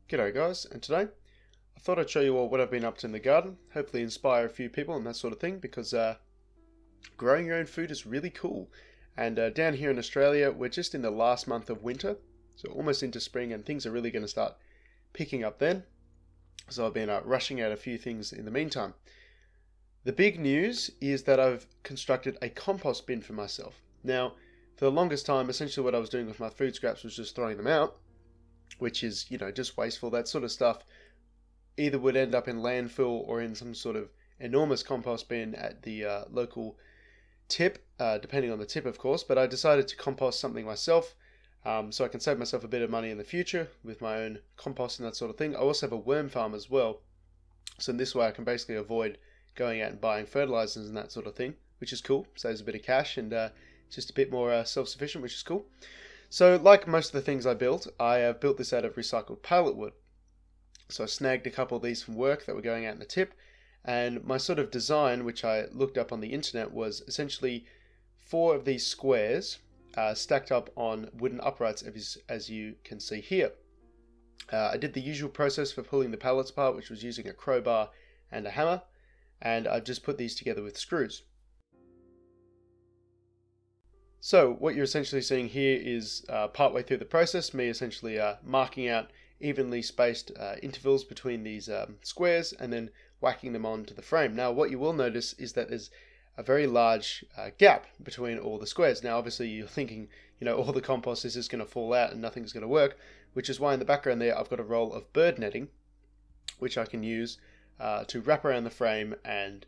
G'day guys, and today I thought I'd show you all what I've been up to in the garden, hopefully inspire a few people and that sort of thing, because growing your own food is really cool. And down here in Australia, we're just in the last month of winter, so almost into spring, and things are really going to start picking up then. So I've been rushing out a few things in the meantime. The big news is that I've constructed a compost bin for myself. Now, for the longest time, essentially what I was doing with my food scraps was just throwing them out, which is, just wasteful. That sort of stuff either would end up in landfill or in some sort of enormous compost bin at the local tip, depending on the tip, of course. But I decided to compost something myself, so I can save myself a bit of money in the future with my own compost and that sort of thing. I also have a worm farm as well, so in this way I can basically avoid going out and buying fertilizers and that sort of thing, which is cool. Saves a bit of cash and just a bit more self-sufficient, which is cool. So like most of the things I built, I have built this out of recycled pallet wood. So I snagged a couple of these from work that were going out in the tip, and my sort of design, which I looked up on the internet, was essentially 4 of these squares stacked up on wooden uprights, as you can see here. I did the usual process for pulling the pallets apart, which was using a crowbar and a hammer, and I've just put these together with screws. So what you're essentially seeing here is partway through the process, me essentially marking out evenly spaced intervals between these squares and then whacking them onto the frame. Now what you will notice is that there's a very large gap between all the squares. Now obviously you're thinking, all the compost is just going to fall out and nothing's going to work, which is why in the background there I've got a roll of bird netting, which I can use to wrap around the frame and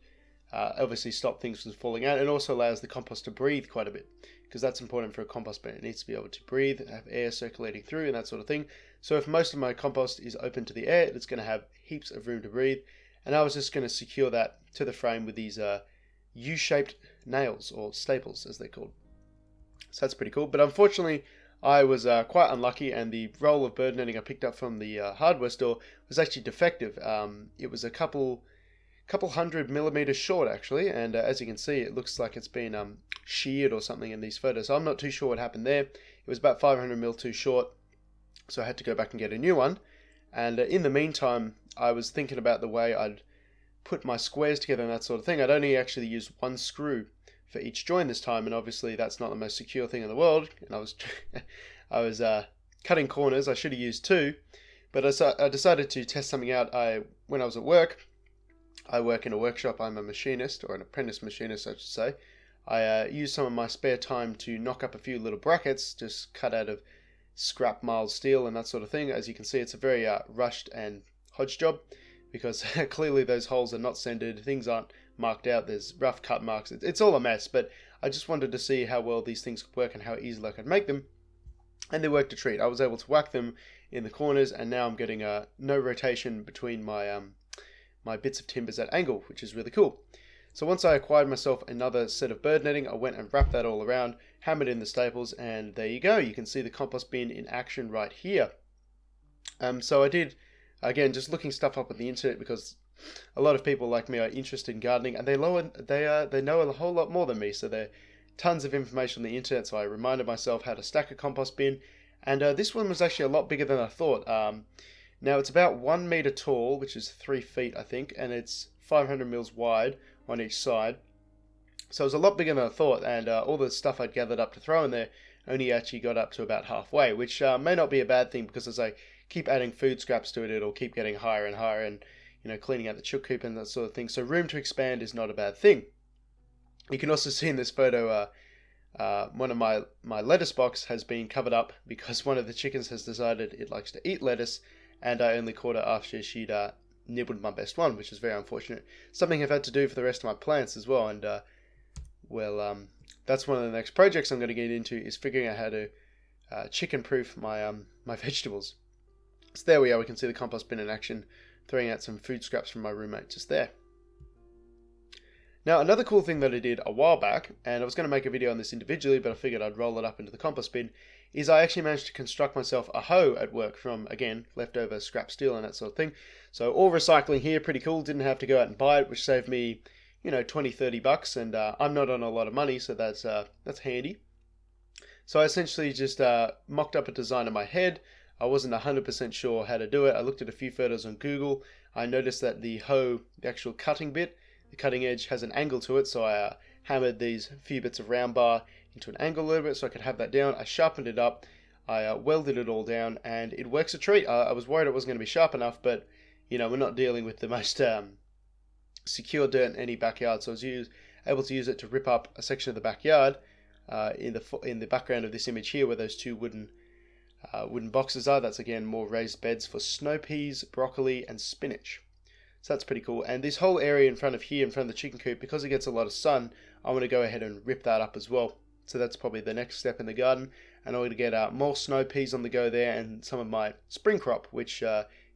obviously stop things from falling out, and also allows the compost to breathe quite a bit, because that's important for a compost bin. It needs to be able to breathe, have air circulating through and that sort of thing. So if most of my compost is open to the air, it's going to have heaps of room to breathe, and I was just going to secure that to the frame with these U-shaped nails, or staples as they're called. So that's pretty cool, but unfortunately I was quite unlucky, and the roll of bird netting I picked up from the hardware store was actually defective. It was a couple 100 millimeters short actually, and as you can see it looks like it's been sheared or something in these photos, so I'm not too sure what happened there. It was about 500 mil too short, so I had to go back and get a new one. And in the meantime I was thinking about the way I'd put my squares together and that sort of thing. I'd only actually used 1 screw for each join this time, and obviously that's not the most secure thing in the world, and I was cutting corners. I should have used 2, but I decided to test something out. When I was at work, I work in a workshop. I'm a machinist, or an apprentice machinist I should say. I use some of my spare time to knock up a few little brackets, just cut out of scrap mild steel and that sort of thing. As you can see, it's a very rushed and hodge job, because clearly those holes are not sanded, things aren't marked out, there's rough cut marks, it's all a mess, but I just wanted to see how well these things could work and how easily I could make them, and they worked a treat. I was able to whack them in the corners, and now I'm getting no rotation between my my bits of timbers at angle, which is really cool. So once I acquired myself another set of bird netting, I went and wrapped that all around, hammered in the staples, and there you go. You can see the compost bin in action right here. So I did, again, just looking stuff up on the internet, because a lot of people like me are interested in gardening, and they know a whole lot more than me, so there are tons of information on the internet. So I reminded myself how to stack a compost bin, and this one was actually a lot bigger than I thought. Now it's about 1 meter tall, which is 3 feet I think, and it's 500 mils wide on each side. So it was a lot bigger than I thought, and all the stuff I'd gathered up to throw in there only actually got up to about halfway, which may not be a bad thing, because as I keep adding food scraps to it, it'll keep getting higher and higher, and cleaning out the chook coop and that sort of thing. So room to expand is not a bad thing. You can also see in this photo one of my lettuce box has been covered up because one of the chickens has decided it likes to eat lettuce, and I only caught her after she'd nibbled my best one, which is very unfortunate. Something I've had to do for the rest of my plants as well, and that's one of the next projects I'm going to get into, is figuring out how to chicken-proof my my vegetables. So there we are. We can see the compost bin in action, throwing out some food scraps from my roommate just there. Now another cool thing that I did a while back, and I was going to make a video on this individually, but I figured I'd roll it up into the compost bin, is I actually managed to construct myself a hoe at work from, again, leftover scrap steel and that sort of thing. So all recycling here, pretty cool. Didn't have to go out and buy it, which saved me, $20-30, and I'm not on a lot of money, so that's handy. So I essentially just mocked up a design in my head. I wasn't 100% sure how to do it. I looked at a few photos on Google. I noticed that the hoe, the actual cutting bit, the cutting edge has an angle to it, so I hammered these few bits of round bar into an angle a little bit so I could have that down. I sharpened it up, I welded it all down, and it works a treat. I was worried it wasn't going to be sharp enough, but you know, we're not dealing with the most secure dirt in any backyard, so I was able to use it to rip up a section of the backyard in the background of this image here, where those two wooden boxes are. That's again more raised beds for snow peas, broccoli, and spinach. So that's pretty cool. And this whole area in front of the chicken coop, because it gets a lot of sun, I want to go ahead and rip that up as well. So that's probably the next step in the garden. And I'm going to get more snow peas on the go there, and some of my spring crop, which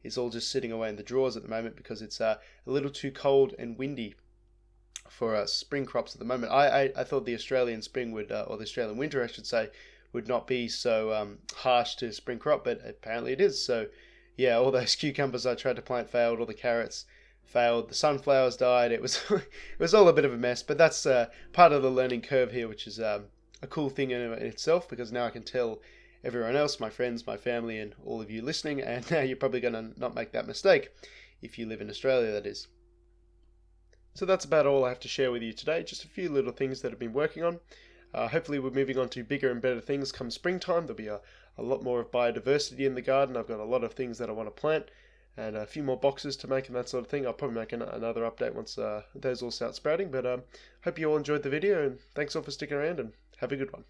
is all just sitting away in the drawers at the moment because it's a little too cold and windy for spring crops at the moment. I thought the Australian spring would, or the Australian winter I should say, would not be so harsh to spring crop, but apparently it is. So yeah, all those cucumbers I tried to plant failed, all the carrots failed, the sunflowers died. It was it was all a bit of a mess, but that's part of the learning curve here, which is a cool thing in itself, because now I can tell everyone else, my friends, my family, and all of you listening, and now you're probably going to not make that mistake if you live in Australia, that is. So that's about all I have to share with you today, just a few little things that I've been working on. Hopefully we're moving on to bigger and better things come springtime. There'll be a lot more of biodiversity in the garden. I've got a lot of things that I want to plant, and a few more boxes to make and that sort of thing. I'll probably make another update once those all start sprouting, but hope you all enjoyed the video, and thanks all for sticking around, and have a good one.